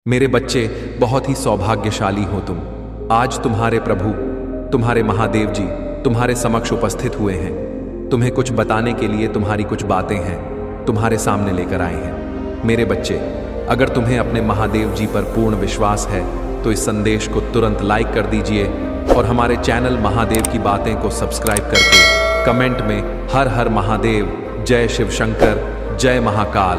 मेरे बच्चे, बहुत ही सौभाग्यशाली हो तुम। आज तुम्हारे प्रभु, तुम्हारे महादेव जी तुम्हारे समक्ष उपस्थित हुए हैं। तुम्हें कुछ बताने के लिए तुम्हारी कुछ बातें हैं, तुम्हारे सामने लेकर आए हैं। मेरे बच्चे, अगर तुम्हें अपने महादेव जी पर पूर्ण विश्वास है तो इस संदेश को तुरंत लाइक कर दीजिए और हमारे चैनल महादेव की बातें को सब्सक्राइब करके कमेंट में हर हर महादेव, जय शिव शंकर, जय महाकाल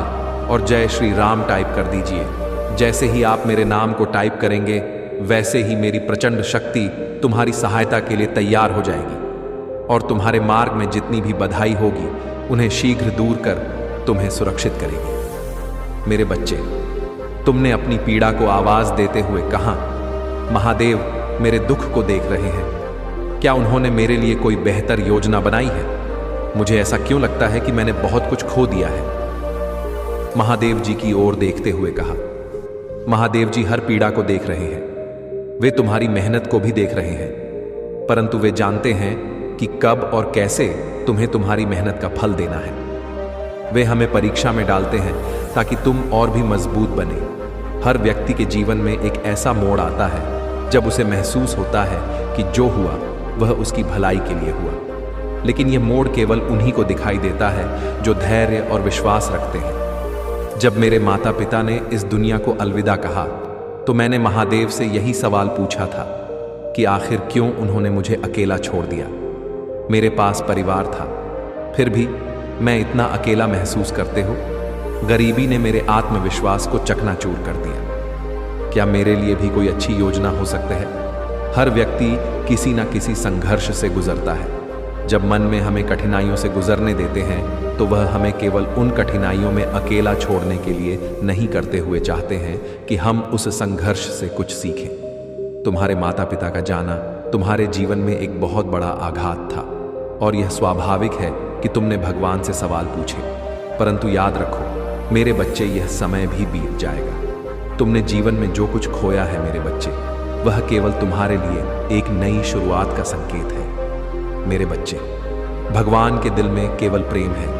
और जय श्री राम टाइप कर दीजिए। जैसे ही आप मेरे नाम को टाइप करेंगे वैसे ही मेरी प्रचंड शक्ति तुम्हारी सहायता के लिए तैयार हो जाएगी और तुम्हारे मार्ग में जितनी भी बाधाएं होगी उन्हें शीघ्र दूर कर तुम्हें सुरक्षित करेगी। मेरे बच्चे, तुमने अपनी पीड़ा को आवाज देते हुए कहा, महादेव मेरे दुख को देख रहे हैं। क्या उन्होंने मेरे लिए कोई बेहतर योजना बनाई है? मुझे ऐसा क्यों लगता है कि मैंने बहुत कुछ खो दिया है? महादेव जी की ओर देखते हुए कहा, महादेव जी हर पीड़ा को देख रहे हैं। वे तुम्हारी मेहनत को भी देख रहे हैं, परंतु वे जानते हैं कि कब और कैसे तुम्हें तुम्हारी मेहनत का फल देना है। वे हमें परीक्षा में डालते हैं ताकि तुम और भी मजबूत बने। हर व्यक्ति के जीवन में एक ऐसा मोड़ आता है जब उसे महसूस होता है कि जो हुआ वह उसकी भलाई के लिए हुआ, लेकिन यह मोड़ केवल उन्हीं को दिखाई देता है जो धैर्य और विश्वास रखते हैं। जब मेरे माता पिता ने इस दुनिया को अलविदा कहा तो मैंने महादेव से यही सवाल पूछा था कि आखिर क्यों उन्होंने मुझे अकेला छोड़ दिया। मेरे पास परिवार था, फिर भी मैं इतना अकेला महसूस करते हो। गरीबी ने मेरे आत्मविश्वास को चकनाचूर कर दिया। क्या मेरे लिए भी कोई अच्छी योजना हो सकती है? हर व्यक्ति किसी न किसी संघर्ष से गुजरता है। जब मन में हमें कठिनाइयों से गुजरने देते हैं तो वह हमें केवल उन कठिनाइयों में अकेला छोड़ने के लिए नहीं करते हुए चाहते हैं कि हम उस संघर्ष से कुछ सीखें। तुम्हारे माता पिता का जाना तुम्हारे जीवन में एक बहुत बड़ा आघात था और यह स्वाभाविक है कि तुमने भगवान से सवाल पूछे, परंतु याद रखो मेरे बच्चे, यह समय भी बीत जाएगा। तुमने जीवन में जो कुछ खोया है मेरे बच्चे, वह केवल तुम्हारे लिए एक नई शुरुआत का संकेत है। मेरे बच्चे, भगवान के दिल में केवल प्रेम है।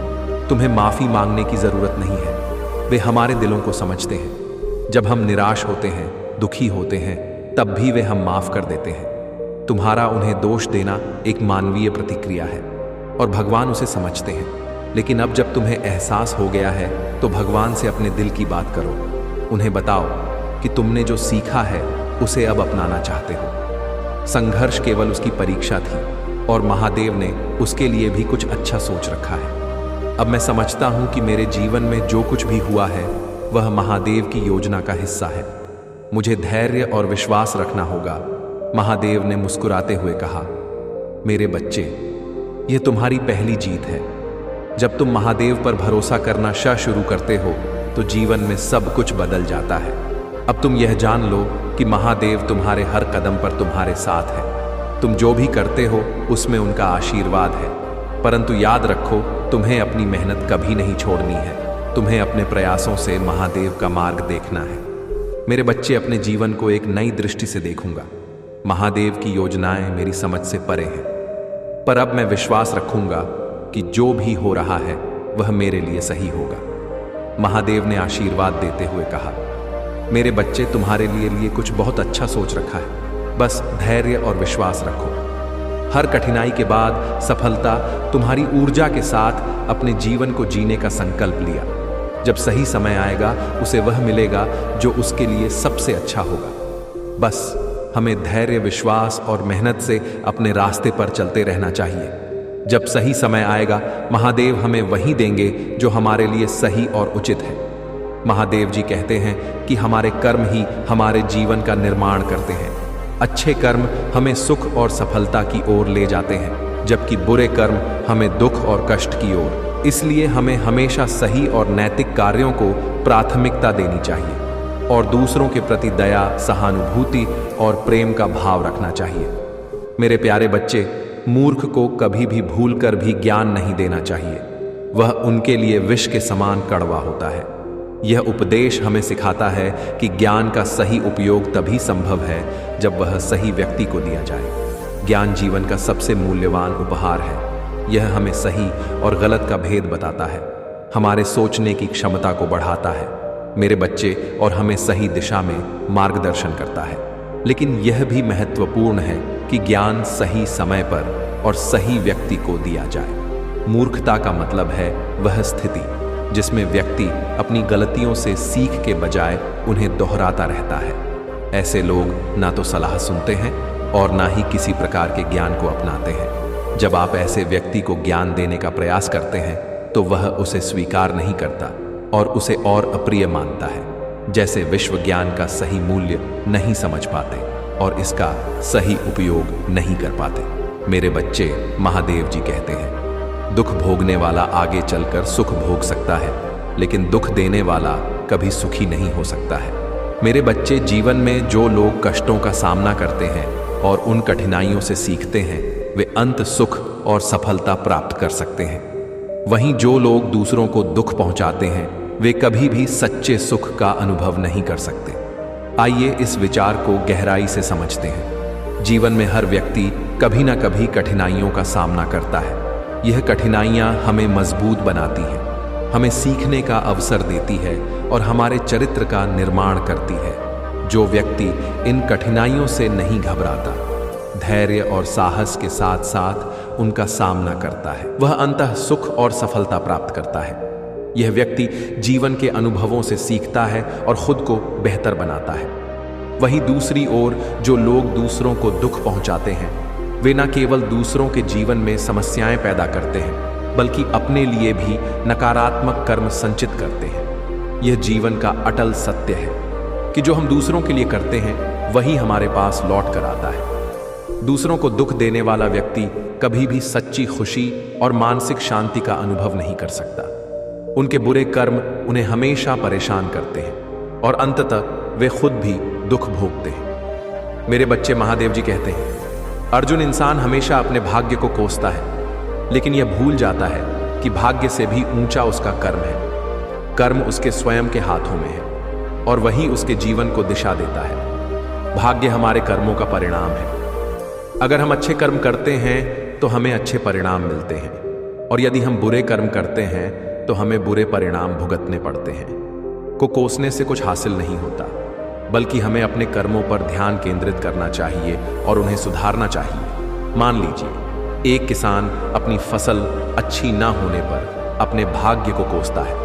तुम्हें माफी मांगने की जरूरत नहीं है। वे हमारे दिलों को समझते हैं। जब हम निराश होते हैं, दुखी होते हैं, तब भी वे हम माफ कर देते हैं। तुम्हारा उन्हें दोष देना एक मानवीय प्रतिक्रिया है और भगवान उसे समझते हैं। लेकिन अब जब तुम्हें एहसास हो गया है तो भगवान से अपने दिल की बात करो। उन्हें बताओ कि तुमने जो सीखा है उसे अब अपनाना चाहते हो। संघर्ष केवल उसकी परीक्षा थी और महादेव ने उसके लिए भी कुछ अच्छा सोच रखा है। अब मैं समझता हूं कि मेरे जीवन में जो कुछ भी हुआ है वह महादेव की योजना का हिस्सा है। मुझे धैर्य और विश्वास रखना होगा। महादेव ने मुस्कुराते हुए कहा, मेरे बच्चे, यह तुम्हारी पहली जीत है। जब तुम महादेव पर भरोसा करना शुरू करते हो तो जीवन में सब कुछ बदल जाता है। अब तुम यह जान लो कि महादेव तुम्हारे हर कदम पर तुम्हारे साथ है। तुम जो भी करते हो उसमें उनका आशीर्वाद है, परंतु याद रखो तुम्हें अपनी मेहनत कभी नहीं छोड़नी है। तुम्हें अपने प्रयासों से महादेव का मार्ग देखना है। मेरे बच्चे, अपने जीवन को एक नई दृष्टि से देखूंगा। महादेव की योजनाएं मेरी समझ से परे हैं, पर अब मैं विश्वास रखूंगा कि जो भी हो रहा है वह मेरे लिए सही होगा। महादेव ने आशीर्वाद देते हुए कहा, मेरे बच्चे, तुम्हारे लिए कुछ बहुत अच्छा सोच रखा है। बस धैर्य और विश्वास रखो। हर कठिनाई के बाद सफलता तुम्हारी ऊर्जा के साथ अपने जीवन को जीने का संकल्प लिया। जब सही समय आएगा उसे वह मिलेगा जो उसके लिए सबसे अच्छा होगा। बस हमें धैर्य, विश्वास और मेहनत से अपने रास्ते पर चलते रहना चाहिए। जब सही समय आएगा महादेव हमें वही देंगे जो हमारे लिए सही और उचित है। महादेव जी कहते हैं कि हमारे कर्म ही हमारे जीवन का निर्माण करते हैं। अच्छे कर्म हमें सुख और सफलता की ओर ले जाते हैं, जबकि बुरे कर्म हमें दुख और कष्ट की ओर। इसलिए हमें हमेशा सही और नैतिक कार्यों को प्राथमिकता देनी चाहिए और दूसरों के प्रति दया, सहानुभूति और प्रेम का भाव रखना चाहिए। मेरे प्यारे बच्चे, मूर्ख को कभी भी भूलकर भी ज्ञान नहीं देना चाहिए। वह उनके लिए विष के समान कड़वा होता है। यह उपदेश हमें सिखाता है कि ज्ञान का सही उपयोग तभी संभव है जब वह सही व्यक्ति को दिया जाए। ज्ञान जीवन का सबसे मूल्यवान उपहार है। यह हमें सही और गलत का भेद बताता है, हमारे सोचने की क्षमता को बढ़ाता है मेरे बच्चे, और हमें सही दिशा में मार्गदर्शन करता है। लेकिन यह भी महत्वपूर्ण है कि ज्ञान सही समय पर और सही व्यक्ति को दिया जाए। मूर्खता का मतलब है वह स्थिति जिसमें व्यक्ति अपनी गलतियों से सीख के बजाय उन्हें दोहराता रहता है। ऐसे लोग ना तो सलाह सुनते हैं और ना ही किसी प्रकार के ज्ञान को अपनाते हैं। जब आप ऐसे व्यक्ति को ज्ञान देने का प्रयास करते हैं तो वह उसे स्वीकार नहीं करता और उसे और अप्रिय मानता है, जैसे विश्व ज्ञान का सही मूल्य नहीं समझ पाते और इसका सही उपयोग नहीं कर पाते। मेरे बच्चे, महादेव जी कहते हैं, दुख भोगने वाला आगे चलकर सुख भोग सकता है, लेकिन दुख देने वाला कभी सुखी नहीं हो सकता है। मेरे बच्चे, जीवन में जो लोग कष्टों का सामना करते हैं और उन कठिनाइयों से सीखते हैं, वे अंत सुख और सफलता प्राप्त कर सकते हैं। वहीं जो लोग दूसरों को दुख पहुंचाते हैं, वे कभी भी सच्चे सुख का अनुभव नहीं कर सकते। आइए इस विचार को गहराई से समझते हैं। जीवन में हर व्यक्ति कभी ना कभी कठिनाइयों का सामना करता है। यह कठिनाइयां हमें मजबूत बनाती हैं, हमें सीखने का अवसर देती है और हमारे चरित्र का निर्माण करती है। जो व्यक्ति इन कठिनाइयों से नहीं घबराता, धैर्य और साहस के साथ साथ उनका सामना करता है, वह अंततः सुख और सफलता प्राप्त करता है। यह व्यक्ति जीवन के अनुभवों से सीखता है और खुद को बेहतर बनाता है। वहीं दूसरी ओर जो लोग दूसरों को दुख पहुंचाते हैं, वे न केवल दूसरों के जीवन में समस्याएं पैदा करते हैं, बल्कि अपने लिए भी नकारात्मक कर्म संचित करते हैं। यह जीवन का अटल सत्य है कि जो हम दूसरों के लिए करते हैं, वही हमारे पास लौट कर आता है। दूसरों को दुख देने वाला व्यक्ति कभी भी सच्ची खुशी और मानसिक शांति का अनुभव नहीं कर सकता। उनके बुरे कर्म उन्हें हमेशा परेशान करते हैं और अंततः वे खुद भी दुख भोगते हैं। मेरे बच्चे, महादेव जी कहते हैं, अर्जुन, इंसान हमेशा अपने भाग्य को कोसता है, लेकिन यह भूल जाता है कि भाग्य से भी ऊंचा उसका कर्म है। कर्म उसके स्वयं के हाथों में है और वही उसके जीवन को दिशा देता है। भाग्य हमारे कर्मों का परिणाम है। अगर हम अच्छे कर्म करते हैं तो हमें अच्छे परिणाम मिलते हैं, और यदि हम बुरे कर्म करते हैं तो हमें बुरे परिणाम भुगतने पड़ते हैं। को कोसने से कुछ हासिल नहीं होता, बल्कि हमें अपने कर्मों पर ध्यान केंद्रित करना चाहिए और उन्हें सुधारना चाहिए। मान लीजिए एक किसान अपनी फसल अच्छी ना होने पर अपने भाग्य को कोसता है,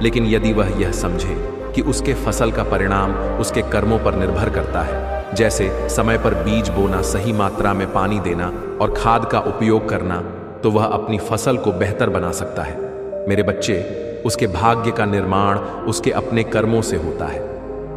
लेकिन यदि वह यह समझे कि उसके फसल का परिणाम उसके कर्मों पर निर्भर करता है, जैसे समय पर बीज बोना, सही मात्रा में पानी देना और खाद का उपयोग करना, तो वह अपनी फसल को बेहतर बना सकता है। मेरे बच्चे, उसके भाग्य का निर्माण उसके अपने कर्मों से होता है।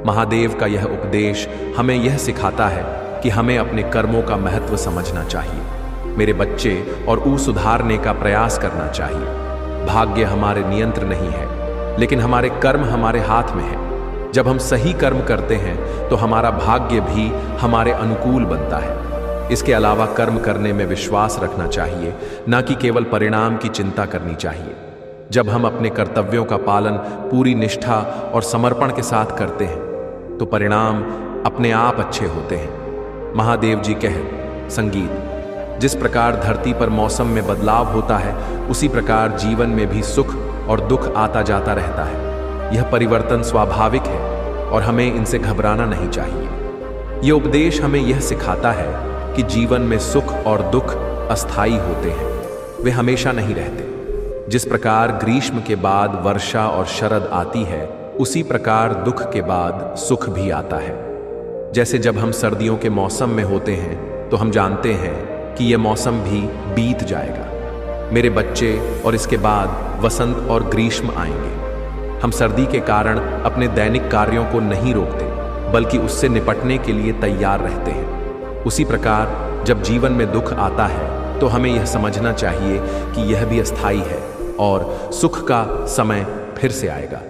महादेव का यह उपदेश हमें यह सिखाता है कि हमें अपने कर्मों का महत्व समझना चाहिए, मेरे बच्चे, और सुधारने का प्रयास करना चाहिए। भाग्य हमारे नियंत्रण नहीं है, लेकिन हमारे कर्म हमारे हाथ में है। जब हम सही कर्म करते हैं तो हमारा भाग्य भी हमारे अनुकूल बनता है। इसके अलावा कर्म करने में विश्वास रखना चाहिए, न कि केवल परिणाम की चिंता करनी चाहिए। जब हम अपने कर्तव्यों का पालन पूरी निष्ठा और समर्पण के साथ करते हैं तो परिणाम अपने आप अच्छे होते हैं। महादेव जी संगीत, जिस प्रकार धरती पर मौसम में बदलाव होता है, उसी प्रकार जीवन में भी सुख और दुख आता जाता रहता है। यह परिवर्तन स्वाभाविक है और हमें इनसे घबराना नहीं चाहिए। यह उपदेश हमें यह सिखाता है कि जीवन में सुख और दुख अस्थायी होते हैं, वे हमेशा नहीं रहते। जिस प्रकार ग्रीष्म के बाद वर्षा और शरद आती है, उसी प्रकार दुख के बाद सुख भी आता है। जैसे जब हम सर्दियों के मौसम में होते हैं तो हम जानते हैं कि यह मौसम भी बीत जाएगा, मेरे बच्चे, और इसके बाद वसंत और ग्रीष्म आएंगे। हम सर्दी के कारण अपने दैनिक कार्यों को नहीं रोकते, बल्कि उससे निपटने के लिए तैयार रहते हैं। उसी प्रकार जब जीवन में दुख आता है तो हमें यह समझना चाहिए कि यह भी अस्थायी है और सुख का समय फिर से आएगा।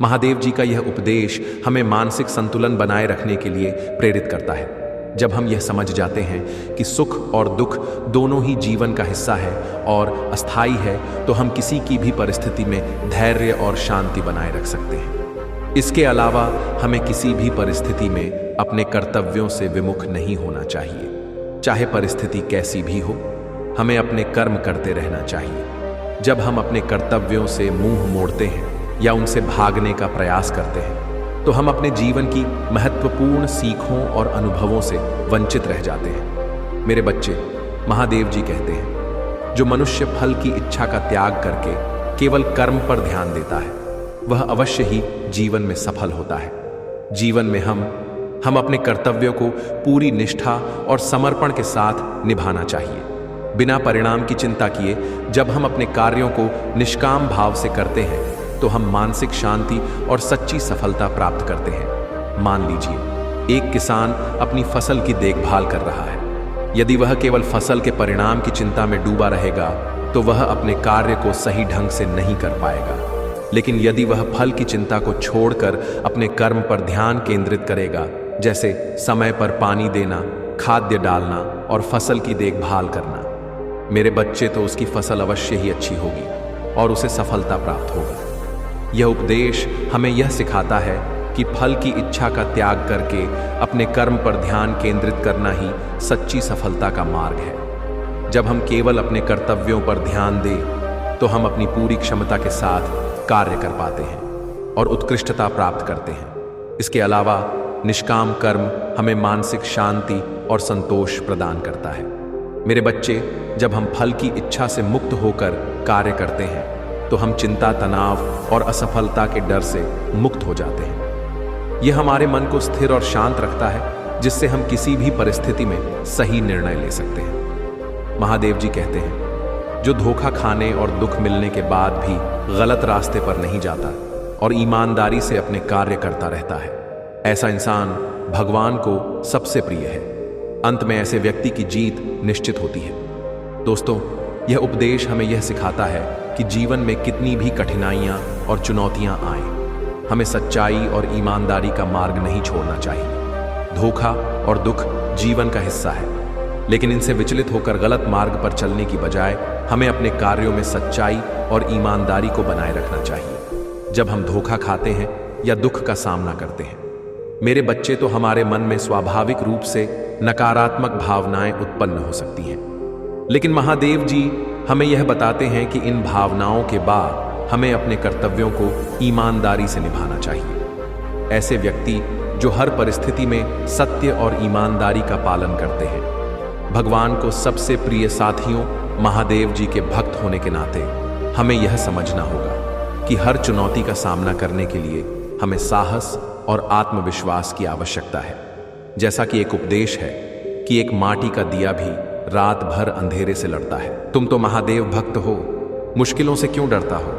महादेव जी का यह उपदेश हमें मानसिक संतुलन बनाए रखने के लिए प्रेरित करता है। जब हम यह समझ जाते हैं कि सुख और दुख दोनों ही जीवन का हिस्सा है और अस्थायी है, तो हम किसी की भी परिस्थिति में धैर्य और शांति बनाए रख सकते हैं। इसके अलावा हमें किसी भी परिस्थिति में अपने कर्तव्यों से विमुख नहीं होना चाहिए। चाहे परिस्थिति कैसी भी हो, हमें अपने कर्म करते रहना चाहिए। जब हम अपने कर्तव्यों से मुंह मोड़ते हैं या उनसे भागने का प्रयास करते हैं तो हम अपने जीवन की महत्वपूर्ण सीखों और अनुभवों से वंचित रह जाते हैं। मेरे बच्चे, महादेव जी कहते हैं, जो मनुष्य फल की इच्छा का त्याग करके केवल कर्म पर ध्यान देता है वह अवश्य ही जीवन में सफल होता है। जीवन में हम अपने कर्तव्यों को पूरी निष्ठा और समर्पण के साथ निभाना चाहिए, बिना परिणाम की चिंता किए। जब हम अपने कार्यों को निष्काम भाव से करते हैं तो हम मानसिक शांति और सच्ची सफलता प्राप्त करते हैं। मान लीजिए एक किसान अपनी फसल की देखभाल कर रहा है। यदि वह केवल फसल के परिणाम की चिंता में डूबा रहेगा तो वह अपने कार्य को सही ढंग से नहीं कर पाएगा। लेकिन यदि वह फल की चिंता को छोड़कर अपने कर्म पर ध्यान केंद्रित करेगा, जैसे समय पर पानी देना, खाद्य डालना और फसल की देखभाल करना, मेरे बच्चे, तो उसकी फसल अवश्य ही अच्छी होगी और उसे सफलता प्राप्त होगा। यह उपदेश हमें यह सिखाता है कि फल की इच्छा का त्याग करके अपने कर्म पर ध्यान केंद्रित करना ही सच्ची सफलता का मार्ग है। जब हम केवल अपने कर्तव्यों पर ध्यान दें तो हम अपनी पूरी क्षमता के साथ कार्य कर पाते हैं और उत्कृष्टता प्राप्त करते हैं। इसके अलावा निष्काम कर्म हमें मानसिक शांति और संतोष प्रदान करता है। मेरे बच्चे, जब हम फल की इच्छा से मुक्त होकर कार्य करते हैं तो हम चिंता, तनाव और असफलता के डर से मुक्त हो जाते हैं। यह हमारे मन को स्थिर और शांत रखता है, जिससे हम किसी भी परिस्थिति में सही निर्णय ले सकते हैं। महादेव जी कहते हैं, जो धोखा खाने और दुख मिलने के बाद भी गलत रास्ते पर नहीं जाता और ईमानदारी से अपने कार्य करता रहता है, ऐसा इंसान भगवान को सबसे प्रिय है। अंत में ऐसे व्यक्ति की जीत निश्चित होती है। दोस्तों, यह उपदेश हमें यह सिखाता है कि जीवन में कितनी भी कठिनाइयां और चुनौतियां आएं, हमें सच्चाई और ईमानदारी का मार्ग नहीं छोड़ना चाहिए। धोखा और दुख जीवन का हिस्सा है, लेकिन इनसे विचलित होकर गलत मार्ग पर चलने की बजाय हमें अपने कार्यों में सच्चाई और ईमानदारी को बनाए रखना चाहिए। जब हम धोखा खाते हैं या दुख का सामना करते हैं, मेरे बच्चे, तो हमारे मन में स्वाभाविक रूप से नकारात्मक भावनाएं उत्पन्न हो सकती हैं। लेकिन महादेव जी हमें यह बताते हैं कि इन भावनाओं के बाद हमें अपने कर्तव्यों को ईमानदारी से निभाना चाहिए। ऐसे व्यक्ति जो हर परिस्थिति में सत्य और ईमानदारी का पालन करते हैं, भगवान को सबसे प्रिय साथियों महादेव जी के भक्त होने के नाते हमें यह समझना होगा कि हर चुनौती का सामना करने के लिए हमें साहस और आत्मविश्वास की आवश्यकता है। जैसा कि एक उपदेश है कि एक माटी का दिया भी रात भर अंधेरे से लड़ता है। तुम तो महादेव भक्त हो, मुश्किलों से क्यों डरता हो?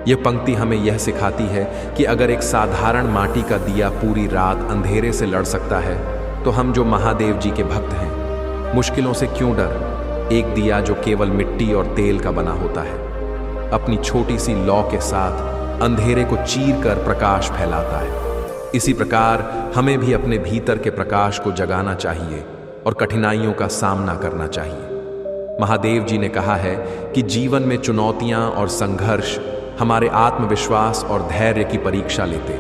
यह पंक्ति हमें यह सिखाती है कि अगर एक साधारण माटी का दिया पूरी रात अंधेरे से लड़ सकता है, तो हम जो महादेव जी के भक्त हैं, मुश्किलों से क्यों डर? एक दिया जो केवल मिट्टी और तेल का बना होता है, अपनी छोटी सी लौ के साथ अंधेरे को चीर कर प्रकाश फैलाता है। इसी प्रकार हमें भी अपने भीतर के प्रकाश को जगाना चाहिए और कठिनाइयों का सामना करना चाहिए। महादेव जी ने कहा है कि जीवन में चुनौतियां और संघर्ष हमारे आत्मविश्वास और धैर्य की परीक्षा लेते।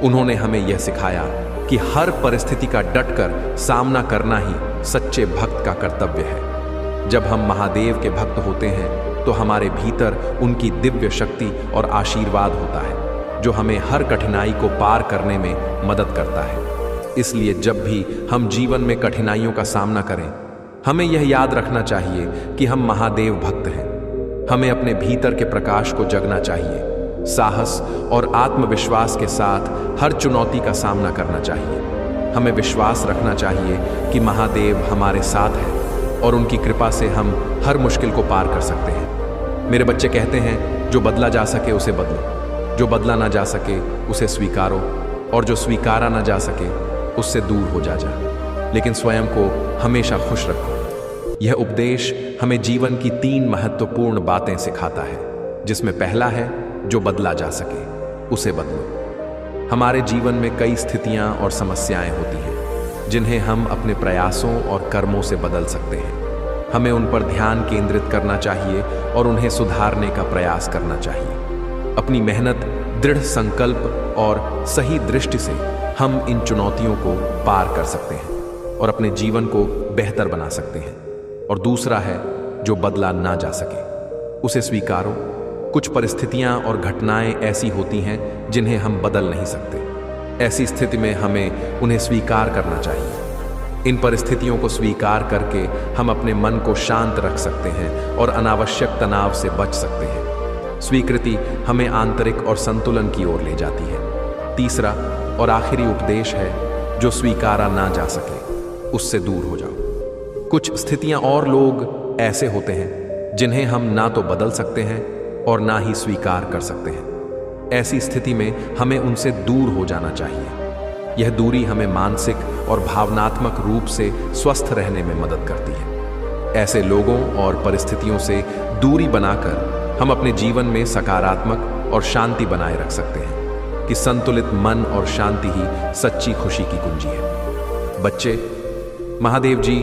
उन्होंने हमें यह सिखाया कि हर परिस्थिति का डटकर सामना करना ही सच्चे भक्त का कर्तव्य है। जब हम महादेव के भक्त होते हैं तो हमारे भीतर उनकी दिव्य शक्ति और आशीर्वाद होता है, जो हमें हर कठिनाई को पार करने में मदद करता है। इसलिए जब भी हम जीवन में कठिनाइयों का सामना करें, हमें यह याद रखना चाहिए कि हम महादेव भक्त हैं। हमें अपने भीतर के प्रकाश को जगना चाहिए, साहस और आत्मविश्वास के साथ हर चुनौती का सामना करना चाहिए। हमें विश्वास रखना चाहिए कि महादेव हमारे साथ है और उनकी कृपा से हम हर मुश्किल को पार कर सकते हैं। मेरे बच्चे कहते हैं, जो बदला जा सके उसे बदलो, जो बदला ना जा सके उसे स्वीकारो, और जो स्वीकारा ना जा सके उससे दूर हो जा। लेकिन स्वयं को हमेशा खुश रखो। यह उपदेश हमें जीवन की 3 महत्वपूर्ण बातें सिखाता है, जिसमें पहला है, जो बदला जा सके उसे बदलो। हमारे जीवन में कई स्थितियां और समस्याएं होती हैं, जिन्हें हम अपने प्रयासों और कर्मों से बदल सकते हैं। हमें उन पर ध्यान केंद्रित करना चाहिए और उन्हें सुधारने का प्रयास करना चाहिए। अपनी मेहनत, दृढ़ संकल्प और सही दृष्टि से हम इन चुनौतियों को पार कर सकते हैं और अपने जीवन को बेहतर बना सकते हैं। और दूसरा है, जो बदला ना जा सके उसे स्वीकारो, कुछ परिस्थितियां और घटनाएं ऐसी होती हैं जिन्हें हम बदल नहीं सकते। ऐसी स्थिति में हमें उन्हें स्वीकार करना चाहिए। इन परिस्थितियों को स्वीकार करके हम अपने मन को शांत रख सकते हैं और अनावश्यक तनाव से बच सकते हैं। स्वीकृति हमें आंतरिक और संतुलन की ओर ले जाती है। तीसरा और आखिरी उपदेश है, जो स्वीकारा ना जा सके उससे दूर हो जाओ। कुछ स्थितियां और लोग ऐसे होते हैं जिन्हें हम ना तो बदल सकते हैं और ना ही स्वीकार कर सकते हैं। ऐसी स्थिति में हमें उनसे दूर हो जाना चाहिए। यह दूरी हमें मानसिक और भावनात्मक रूप से स्वस्थ रहने में मदद करती है। ऐसे लोगों और परिस्थितियों से दूरी बनाकर हम अपने जीवन में सकारात्मक और शांति बनाए रख सकते हैं कि संतुलित मन और शांति ही सच्ची खुशी की कुंजी है। बच्चे, महादेव जी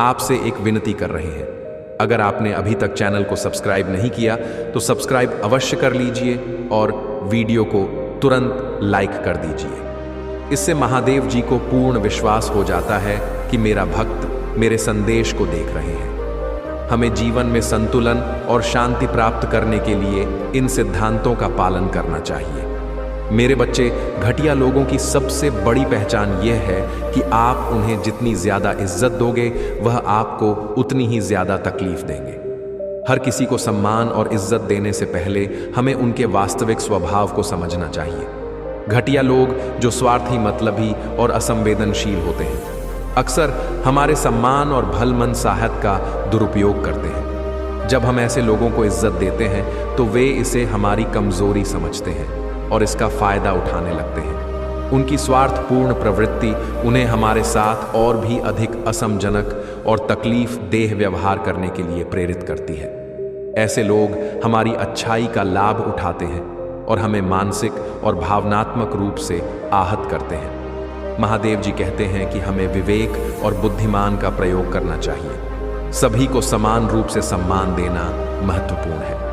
आपसे एक विनती कर रहे हैं। अगर आपने अभी तक चैनल को सब्सक्राइब नहीं किया तो सब्सक्राइब अवश्य कर लीजिए और वीडियो को तुरंत लाइक कर दीजिए। इससे महादेव जी को पूर्ण विश्वास हो जाता है कि मेरा भक्त मेरे संदेश को देख रहे हैं। हमें जीवन में संतुलन और शांति प्राप्त करने के लिए इन सिद्धांतों का पालन करना चाहिए। मेरे बच्चे, घटिया लोगों की सबसे बड़ी पहचान यह है कि आप उन्हें जितनी ज्यादा इज्जत दोगे वह आपको उतनी ही ज्यादा तकलीफ देंगे। हर किसी को सम्मान और इज्जत देने से पहले हमें उनके वास्तविक स्वभाव को समझना चाहिए। घटिया लोग जो स्वार्थी, मतलबी और असंवेदनशील होते हैं अक्सर हमारे सम्मान और भलमन साहत का दुरुपयोग करते हैं। जब हम ऐसे लोगों को इज्जत देते हैं तो वे इसे हमारी कमजोरी समझते हैं और इसका फायदा उठाने लगते हैं। उनकी स्वार्थपूर्ण प्रवृत्ति उन्हें हमारे साथ और भी अधिक असमजनक और तकलीफ देह व्यवहार करने के लिए प्रेरित करती है। ऐसे लोग हमारी अच्छाई का लाभ उठाते हैं और हमें मानसिक और भावनात्मक रूप से आहत करते हैं। महादेव जी कहते हैं कि हमें विवेक और बुद्धिमान का प्रयोग करना चाहिए। सभी को समान रूप से सम्मान देना महत्वपूर्ण है,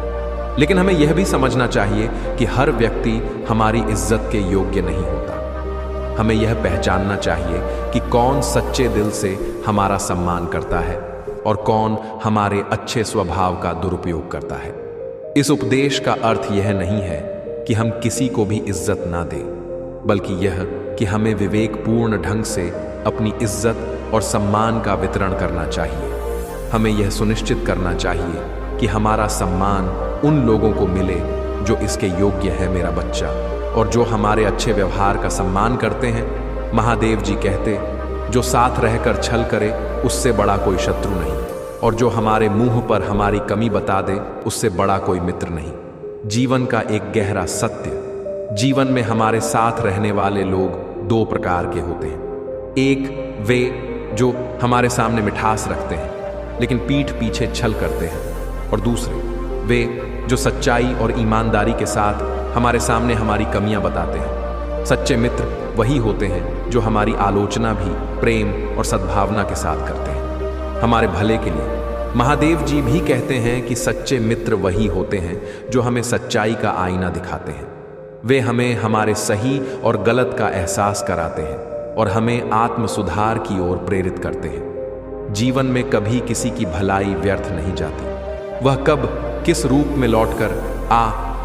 लेकिन हमें यह भी समझना चाहिए कि हर व्यक्ति हमारी इज्जत के योग्य नहीं होता। हमें यह पहचानना चाहिए कि कौन सच्चे दिल से हमारा सम्मान करता है और कौन हमारे अच्छे स्वभाव का दुरुपयोग करता है। इस उपदेश का अर्थ यह नहीं है कि हम किसी को भी इज्जत ना दें, बल्कि यह कि हमें विवेकपूर्ण ढंग से अपनी इज्जत और सम्मान का वितरण करना चाहिए। हमें यह सुनिश्चित करना चाहिए कि हमारा सम्मान उन लोगों को मिले जो इसके योग्य है, मेरा बच्चा, और जो हमारे अच्छे व्यवहार का सम्मान करते हैं। महादेव जी कहते, जो साथ रहकर छल करे उससे बड़ा कोई शत्रु नहीं, और जो हमारे मुंह पर हमारी कमी बता दे उससे बड़ा कोई मित्र नहीं। जीवन का एक गहरा सत्य, जीवन में हमारे साथ रहने वाले लोग दो प्रकार के होते हैं। एक वे जो हमारे सामने मिठास रखते हैं लेकिन पीठ पीछे छल करते हैं, और दूसरे वे जो सच्चाई और ईमानदारी के साथ हमारे सामने हमारी कमियां बताते हैं। सच्चे मित्र वही होते हैं जो हमारी आलोचना भी प्रेम और सद्भावना के साथ करते हैं, हमारे भले के लिए। महादेव जी भी कहते हैं कि सच्चे मित्र वही होते हैं जो हमें सच्चाई का आईना दिखाते हैं। वे हमें हमारे सही और गलत का एहसास कराते हैं और हमें आत्म सुधार की ओर प्रेरित करते हैं। जीवन में कभी किसी की भलाई व्यर्थ नहीं जाती। वह कब किस रूप में लौटकर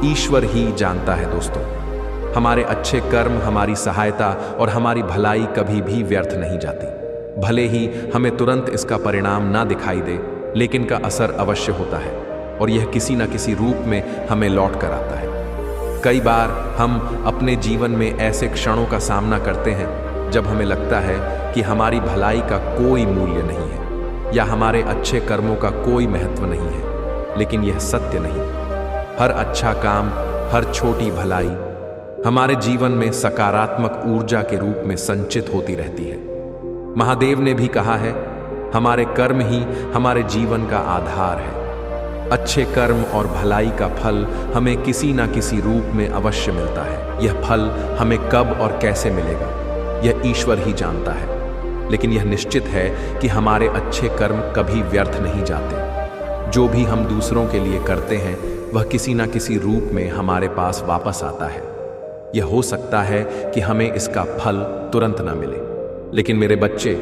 ईश्वर ही जानता है। दोस्तों, हमारे अच्छे कर्म, हमारी सहायता और हमारी भलाई कभी भी व्यर्थ नहीं जाती। भले ही हमें तुरंत इसका परिणाम ना दिखाई दे, लेकिन का असर अवश्य होता है और यह किसी न किसी रूप में हमें लौट कर आता है। कई बार हम अपने जीवन में ऐसे क्षणों का सामना करते हैं जब हमें लगता है कि हमारी भलाई का कोई मूल्य नहीं है या हमारे अच्छे कर्मों का कोई महत्व नहीं है, लेकिन यह सत्य नहीं। हर अच्छा काम, हर छोटी भलाई हमारे जीवन में सकारात्मक ऊर्जा के रूप में संचित होती रहती है। महादेव ने भी कहा है, हमारे कर्म ही हमारे जीवन का आधार है। अच्छे कर्म और भलाई का फल हमें किसी न किसी रूप में अवश्य मिलता है। यह फल हमें कब और कैसे मिलेगा यह ईश्वर ही जानता है, लेकिन यह निश्चित है कि हमारे अच्छे कर्म कभी व्यर्थ नहीं जाते। जो भी हम दूसरों के लिए करते हैं वह किसी न किसी रूप में हमारे पास वापस आता है। यह हो सकता है कि हमें इसका फल तुरंत ना मिले, लेकिन मेरे बच्चे,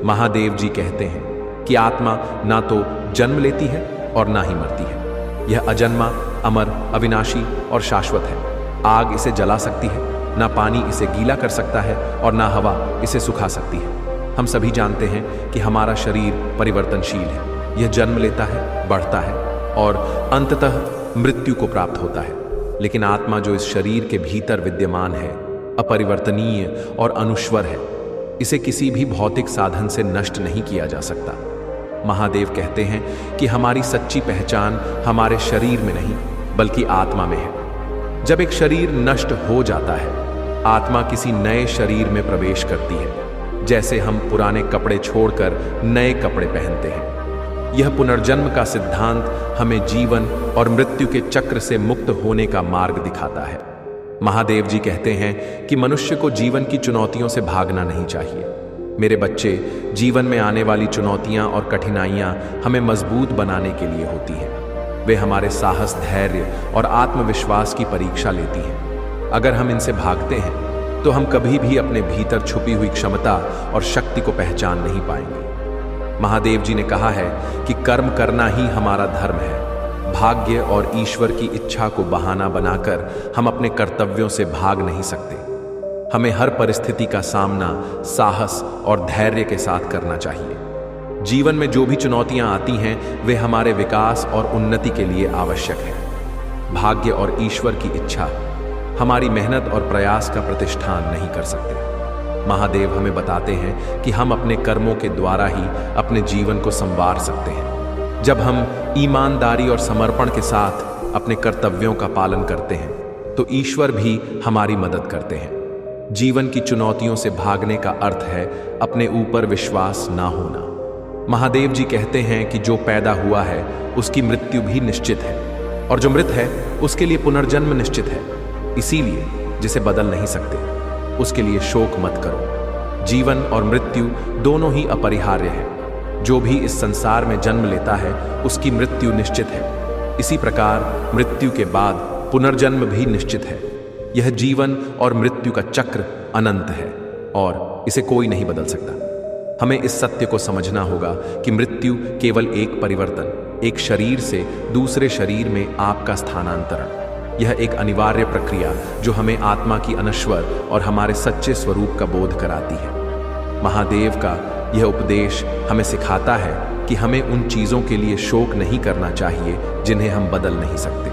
महादेव जी कहते हैं कि आत्मा ना तो जन्म लेती है और ना ही मरती है। यह अजन्मा, अमर, अविनाशी और शाश्वत है। आग इसे जला सकती है, ना पानी इसे गीला कर सकता है और ना हवा इसे सुखा सकती है। हम सभी जानते हैं कि हमारा शरीर परिवर्तनशील है। यह जन्म लेता है, बढ़ता है और अंततः मृत्यु को प्राप्त होता है। लेकिन आत्मा जो इस शरीर के भीतर विद्यमान है, अपरिवर्तनीय और अनुश्वर है। इसे किसी भी भौतिक साधन से नष्ट नहीं किया जा सकता। महादेव कहते हैं कि हमारी सच्ची पहचान हमारे शरीर में नहीं बल्कि आत्मा में है। जब एक शरीर नष्ट हो जाता है, आत्मा किसी नए शरीर में प्रवेश करती है। जैसे हम पुराने कपड़े छोड़कर नए कपड़े पहनते हैं। यह पुनर्जन्म का सिद्धांत हमें जीवन और मृत्यु के चक्र से मुक्त होने का मार्ग दिखाता है। महादेव जी कहते हैं कि मनुष्य को जीवन की चुनौतियों से भागना नहीं चाहिए। मेरे बच्चे, जीवन में आने वाली चुनौतियां और कठिनाइयां हमें मजबूत बनाने के लिए होती हैं। वे हमारे साहस, धैर्य और आत्मविश्वास की परीक्षा लेती हैं। अगर हम इनसे भागते हैं तो हम कभी भी अपने भीतर छुपी हुई क्षमता और शक्ति को पहचान नहीं पाएंगे। महादेव जी ने कहा है कि कर्म करना ही हमारा धर्म है। भाग्य और ईश्वर की इच्छा को बहाना बनाकर हम अपने कर्तव्यों से भाग नहीं सकते। हमें हर परिस्थिति का सामना साहस और धैर्य के साथ करना चाहिए। जीवन में जो भी चुनौतियां आती हैं, वे हमारे विकास और उन्नति के लिए आवश्यक है। भाग्य और ईश्वर की इच्छा हमारी मेहनत और प्रयास का प्रतिष्ठान नहीं कर सकते। महादेव हमें बताते हैं कि हम अपने कर्मों के द्वारा ही अपने जीवन को संवार सकते हैं। जब हम ईमानदारी और समर्पण के साथ अपने कर्तव्यों का पालन करते हैं तो ईश्वर भी हमारी मदद करते हैं। जीवन की चुनौतियों से भागने का अर्थ है अपने ऊपर विश्वास ना होना। महादेव जी कहते हैं कि जो पैदा हुआ है उसकी मृत्यु भी निश्चित है और जो मृत है उसके लिए पुनर्जन्म निश्चित है। इसीलिए जिसे बदल नहीं सकते उसके लिए शोक मत करो। जीवन और मृत्यु दोनों ही अपरिहार्य है। जो भी इस संसार में जन्म लेता है उसकी मृत्यु निश्चित है। इसी प्रकार मृत्यु के बाद पुनर्जन्म भी निश्चित है। यह जीवन और मृत्यु का चक्र अनंत है और इसे कोई नहीं बदल सकता। हमें इस सत्य को समझना होगा कि मृत्यु केवल एक परिवर्तन, एक शरीर से दूसरे शरीर में आपका स्थानांतरण, यह एक अनिवार्य प्रक्रिया जो हमें आत्मा की अनश्वर और हमारे सच्चे स्वरूप का बोध कराती है। महादेव का यह उपदेश हमें सिखाता है कि हमें उन चीज़ों के लिए शोक नहीं करना चाहिए जिन्हें हम बदल नहीं सकते।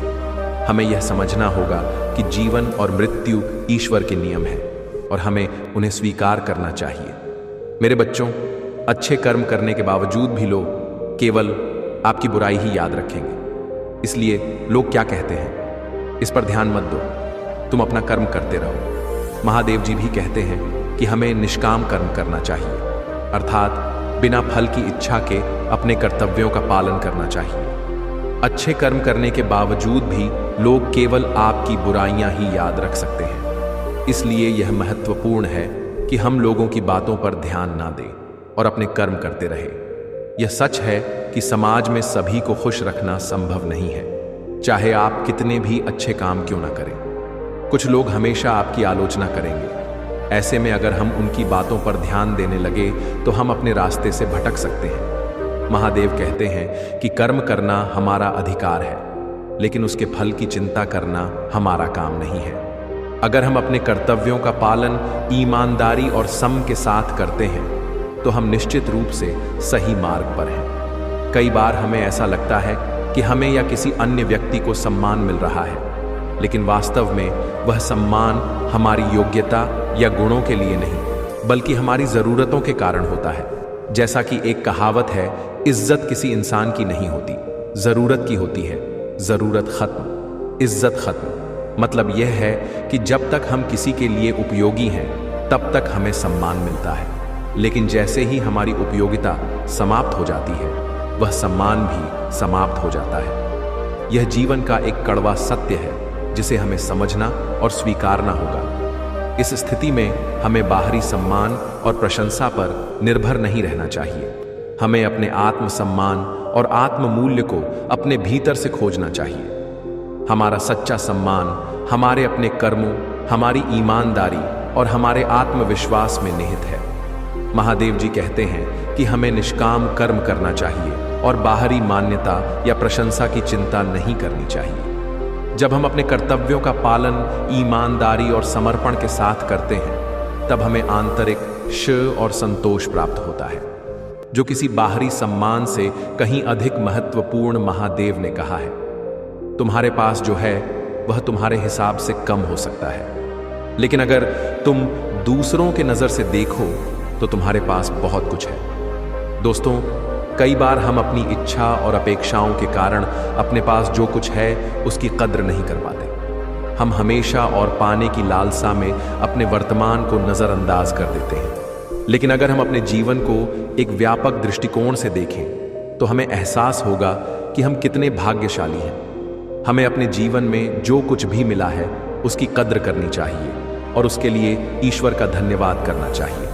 हमें यह समझना होगा कि जीवन और मृत्यु ईश्वर के नियम है और हमें उन्हें स्वीकार करना चाहिए। मेरे बच्चों, अच्छे कर्म करने के बावजूद भी लोग केवल आपकी बुराई ही याद रखेंगे। इसलिए लोग क्या कहते हैं इस पर ध्यान मत दो, तुम अपना कर्म करते रहो। महादेव जी भी कहते हैं कि हमें निष्काम कर्म करना चाहिए, अर्थात बिना फल की इच्छा के अपने कर्तव्यों का पालन करना चाहिए। अच्छे कर्म करने के बावजूद भी लोग केवल आपकी बुराइयां ही याद रख सकते हैं। इसलिए यह महत्वपूर्ण है कि हम लोगों की बातों पर ध्यान ना दें और अपने कर्म करते रहे। यह सच है कि समाज में सभी को खुश रखना संभव नहीं है, चाहे आप कितने भी अच्छे काम क्यों ना करें। कुछ लोग हमेशा आपकी आलोचना करेंगे। ऐसे में अगर हम उनकी बातों पर ध्यान देने लगे तो हम अपने रास्ते से भटक सकते हैं। महादेव कहते हैं कि कर्म करना हमारा अधिकार है, लेकिन उसके फल की चिंता करना हमारा काम नहीं है। अगर हम अपने कर्तव्यों का पालन ईमानदारी और सम के साथ करते हैं तो हम निश्चित रूप से सही मार्ग पर हैं। कई बार हमें ऐसा लगता है कि हमें या किसी अन्य व्यक्ति को सम्मान मिल रहा है, लेकिन वास्तव में वह सम्मान हमारी योग्यता या गुणों के लिए नहीं बल्कि हमारी ज़रूरतों के कारण होता है। जैसा कि एक कहावत है, इज्जत किसी इंसान की नहीं होती, ज़रूरत की होती है। ज़रूरत खत्म, इज्जत खत्म। मतलब यह है कि जब तक हम किसी के लिए उपयोगी हैं तब तक हमें सम्मान मिलता है, लेकिन जैसे ही हमारी उपयोगिता समाप्त हो जाती है वह सम्मान भी समाप्त हो जाता है। यह जीवन का एक कड़वा सत्य है जिसे हमें समझना और स्वीकारना होगा। इस स्थिति में हमें बाहरी सम्मान और प्रशंसा पर निर्भर नहीं रहना चाहिए। हमें अपने आत्म सम्मान और आत्म मूल्य को अपने भीतर से खोजना चाहिए। हमारा सच्चा सम्मान हमारे अपने कर्मों, हमारी ईमानदारी और हमारे आत्मविश्वास में निहित है। महादेव जी कहते हैं कि हमें निष्काम कर्म करना चाहिए और बाहरी मान्यता या प्रशंसा की चिंता नहीं करनी चाहिए। जब हम अपने कर्तव्यों का पालन ईमानदारी और समर्पण के साथ करते हैं, तब हमें आंतरिक सुख और संतोष प्राप्त होता है, जो किसी बाहरी सम्मान से कहीं अधिक महत्वपूर्ण। महादेव ने कहा है, तुम्हारे पास जो है वह तुम्हारे हिसाब से कम हो सकता है, लेकिन अगर तुम दूसरों के नजर से देखो तो तुम्हारे पास बहुत कुछ है। दोस्तों, कई बार हम अपनी इच्छा और अपेक्षाओं के कारण अपने पास जो कुछ है उसकी कद्र नहीं कर पाते। हम हमेशा और पाने की लालसा में अपने वर्तमान को नजरअंदाज कर देते हैं। लेकिन अगर हम अपने जीवन को एक व्यापक दृष्टिकोण से देखें तो हमें एहसास होगा कि हम कितने भाग्यशाली हैं। हमें अपने जीवन में जो कुछ भी मिला है उसकी कद्र करनी चाहिए और उसके लिए ईश्वर का धन्यवाद करना चाहिए।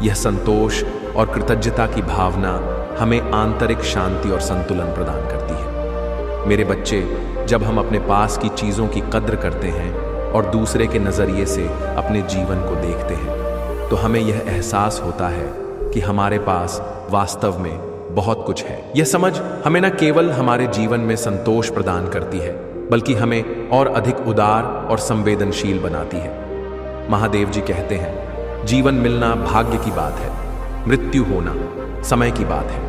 यह संतोष और कृतज्ञता की भावना हमें आंतरिक शांति और संतुलन प्रदान करती है। मेरे बच्चे, जब हम अपने पास की चीज़ों की कद्र करते हैं और दूसरे के नज़रिए से अपने जीवन को देखते हैं, तो हमें यह एहसास होता है कि हमारे पास वास्तव में बहुत कुछ है। यह समझ हमें न केवल हमारे जीवन में संतोष प्रदान करती है, बल्कि हमें और अधिक उदार और संवेदनशील बनाती है। महादेव जी कहते हैं, जीवन मिलना भाग्य की बात है, मृत्यु होना समय की बात है,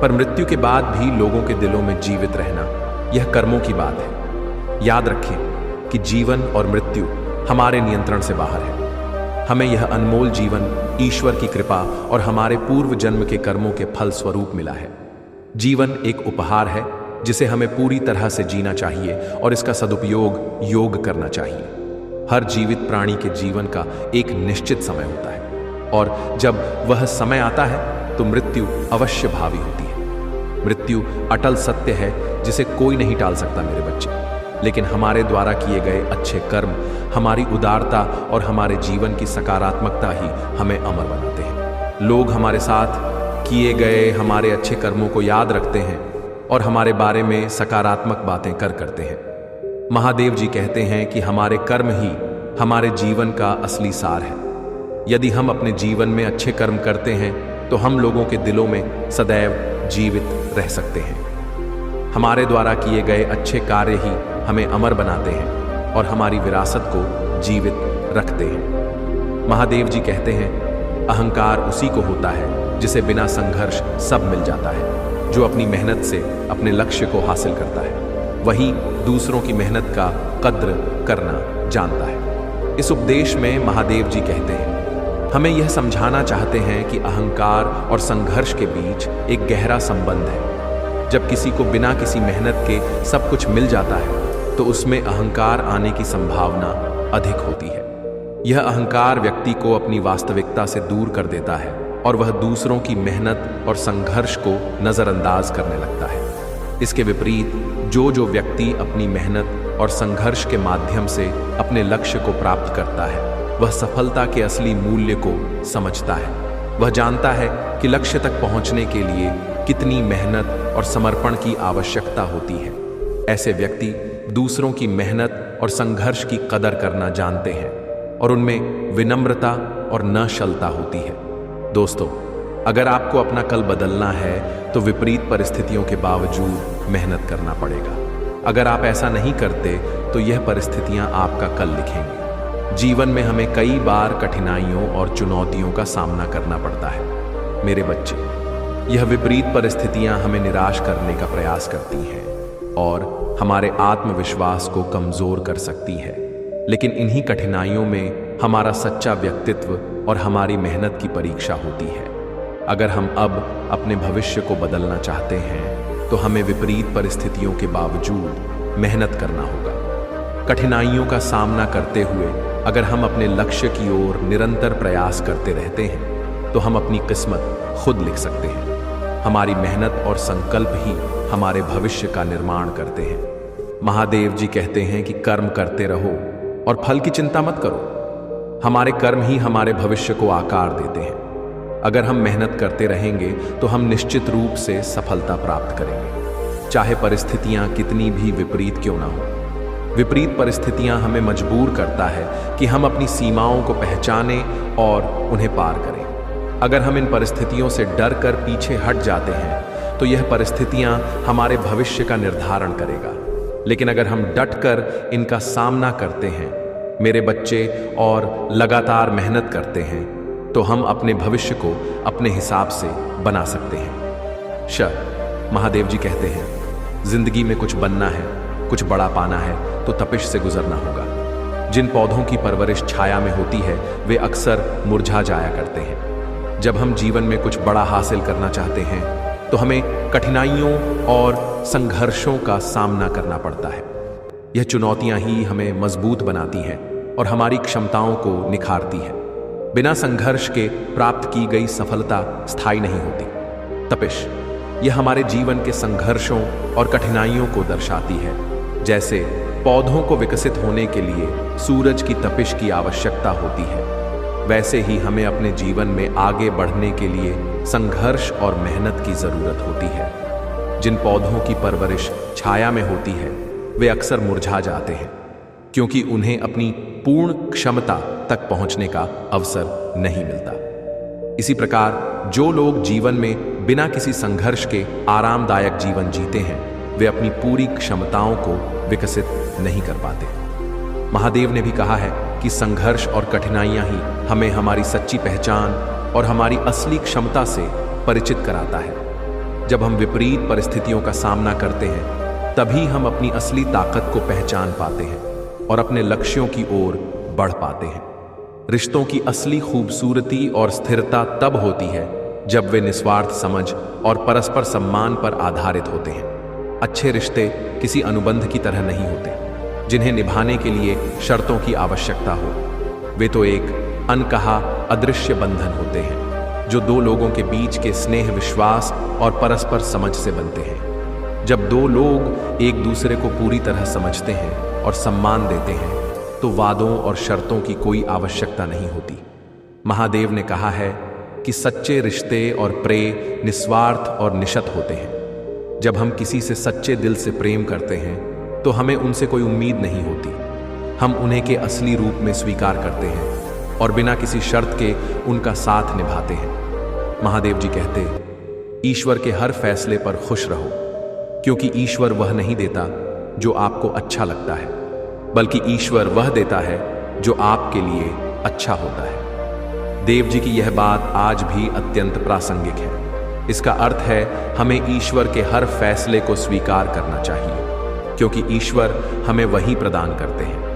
पर मृत्यु के बाद भी लोगों के दिलों में जीवित रहना यह कर्मों की बात है। याद रखें कि जीवन और मृत्यु हमारे नियंत्रण से बाहर है। हमें यह अनमोल जीवन ईश्वर की कृपा और हमारे पूर्व जन्म के कर्मों के फल स्वरूप मिला है। जीवन एक उपहार है जिसे हमें पूरी तरह से जीना चाहिए और इसका सदुपयोग योग करना चाहिए। हर जीवित प्राणी के जीवन का एक निश्चित समय होता है और जब वह समय आता है तो मृत्यु अवश्य भावी होती है। मृत्यु अटल सत्य है जिसे कोई नहीं टाल सकता मेरे बच्चे, लेकिन हमारे द्वारा किए गए अच्छे कर्म, हमारी उदारता और हमारे जीवन की सकारात्मकता ही हमें अमर बनाते हैं। लोग हमारे साथ किए गए हमारे अच्छे कर्मों को याद रखते हैं और हमारे बारे में सकारात्मक बातें करते हैं। महादेव जी कहते हैं कि हमारे कर्म ही हमारे जीवन का असली सार है। यदि हम अपने जीवन में अच्छे कर्म करते हैं तो हम लोगों के दिलों में सदैव जीवित रह सकते हैं। हमारे द्वारा किए गए अच्छे कार्य ही हमें अमर बनाते हैं और हमारी विरासत को जीवित रखते हैं। महादेव जी कहते हैं, अहंकार उसी को होता है जिसे बिना संघर्ष सब मिल जाता है। जो अपनी मेहनत से अपने लक्ष्य को हासिल करता है, वही दूसरों की मेहनत का कद्र करना जानता है। इस उपदेश में महादेव जी कहते हैं, हमें यह समझाना चाहते हैं कि अहंकार और संघर्ष के बीच एक गहरा संबंध है। जब किसी को बिना किसी मेहनत के सब कुछ मिल जाता है तो उसमें अहंकार आने की संभावना अधिक होती है। यह अहंकार व्यक्ति को अपनी वास्तविकता से दूर कर देता है और वह दूसरों की मेहनत और संघर्ष को नजरअंदाज करने लगता है। इसके विपरीत जो व्यक्ति अपनी मेहनत और संघर्ष के माध्यम से अपने लक्ष्य को प्राप्त करता है, वह सफलता के असली मूल्य को समझता है। वह जानता है कि लक्ष्य तक पहुंचने के लिए कितनी मेहनत और समर्पण की आवश्यकता होती है। ऐसे व्यक्ति दूसरों की मेहनत और संघर्ष की कदर करना जानते हैं और उनमें विनम्रता और नशलता होती है। दोस्तों, अगर आपको अपना कल बदलना है तो विपरीत परिस्थितियों के बावजूद मेहनत करना पड़ेगा। अगर आप ऐसा नहीं करते तो यह परिस्थितियां आपका कल लिखेंगी। जीवन में हमें कई बार कठिनाइयों और चुनौतियों का सामना करना पड़ता है। मेरे बच्चे, यह विपरीत परिस्थितियां हमें निराश करने का प्रयास करती हैं और हमारे आत्मविश्वास को कमजोर कर सकती है। लेकिन इन्हीं कठिनाइयों में हमारा सच्चा व्यक्तित्व और हमारी मेहनत की परीक्षा होती है। अगर हम अब अपने भविष्य को बदलना चाहते हैं तो हमें विपरीत परिस्थितियों के बावजूद मेहनत करना होगा। कठिनाइयों का सामना करते हुए अगर हम अपने लक्ष्य की ओर निरंतर प्रयास करते रहते हैं तो हम अपनी किस्मत खुद लिख सकते हैं। हमारी मेहनत और संकल्प ही हमारे भविष्य का निर्माण करते हैं। महादेव जी कहते हैं कि कर्म करते रहो और फल की चिंता मत करो। हमारे कर्म ही हमारे भविष्य को आकार देते हैं। अगर हम मेहनत करते रहेंगे तो हम निश्चित रूप से सफलता प्राप्त करेंगे, चाहे परिस्थितियां कितनी भी विपरीत क्यों ना हो। विपरीत परिस्थितियां हमें मजबूर करता है कि हम अपनी सीमाओं को पहचानें और उन्हें पार करें। अगर हम इन परिस्थितियों से डर कर पीछे हट जाते हैं तो यह परिस्थितियां हमारे भविष्य का निर्धारण करेगा। लेकिन अगर हम डट कर इनका सामना करते हैं, मेरे बच्चे, और लगातार मेहनत करते हैं, तो हम अपने भविष्य को अपने हिसाब से बना सकते हैं। महादेव जी कहते हैं, जिंदगी में कुछ बनना है, कुछ बड़ा पाना है तो तपिश से गुजरना होगा। जिन पौधों की परवरिश छाया में होती है वे अक्सर मुरझा जाया करते हैं। जब हम जीवन में कुछ बड़ा हासिल करना चाहते हैं तो हमें कठिनाइयों और संघर्षों का सामना करना पड़ता है। यह चुनौतियां ही हमें मजबूत बनाती हैं और हमारी क्षमताओं को निखारती हैं। बिना संघर्ष के प्राप्त की गई सफलता स्थायी नहीं होती। तपिश यह हमारे जीवन के संघर्षों और कठिनाइयों को दर्शाती है। जैसे पौधों को विकसित होने के लिए सूरज की तपिश की आवश्यकता होती है, वैसे ही हमें अपने जीवन में आगे बढ़ने के लिए संघर्ष और मेहनत की जरूरत होती है। जिन पौधों की परवरिश छाया में होती है वे अक्सर मुरझा जाते हैं, क्योंकि उन्हें अपनी पूर्ण क्षमता तक पहुंचने का अवसर नहीं मिलता। इसी प्रकार जो लोग जीवन में बिना किसी संघर्ष के आरामदायक जीवन जीते हैं वे अपनी पूरी क्षमताओं को विकसित नहीं कर पाते। महादेव ने भी कहा है कि संघर्ष और कठिनाइयां ही हमें हमारी सच्ची पहचान और हमारी असली क्षमता से परिचित कराता है। जब हम विपरीत परिस्थितियों का सामना करते हैं तभी हम अपनी असली ताकत को पहचान पाते हैं और अपने लक्ष्यों की ओर बढ़ पाते हैं। रिश्तों की असली खूबसूरती और स्थिरता तब होती है जब वे निस्वार्थ समझ और परस्पर सम्मान पर आधारित होते हैं। अच्छे रिश्ते किसी अनुबंध की तरह नहीं होते जिन्हें निभाने के लिए शर्तों की आवश्यकता हो। वे तो एक अनकहा अदृश्य बंधन होते हैं जो दो लोगों के बीच के स्नेह, विश्वास और परस्पर समझ से बनते हैं। जब दो लोग एक दूसरे को पूरी तरह समझते हैं और सम्मान देते हैं तो वादों और शर्तों की कोई आवश्यकता नहीं होती। महादेव ने कहा है कि सच्चे रिश्ते और प्रेम निस्वार्थ और निशत होते हैं। जब हम किसी से सच्चे दिल से प्रेम करते हैं तो हमें उनसे कोई उम्मीद नहीं होती। हम उन्हें के असली रूप में स्वीकार करते हैं और बिना किसी शर्त के उनका साथ निभाते हैं। महादेव जी कहते, ईश्वर के हर फैसले पर खुश रहो, क्योंकि ईश्वर वह नहीं देता जो आपको अच्छा लगता है, बल्कि ईश्वर वह देता है जो आपके लिए अच्छा होता है। देव जी की यह बात आज भी अत्यंत प्रासंगिक है। इसका अर्थ है हमें ईश्वर के हर फैसले को स्वीकार करना चाहिए, क्योंकि ईश्वर हमें वही प्रदान करते हैं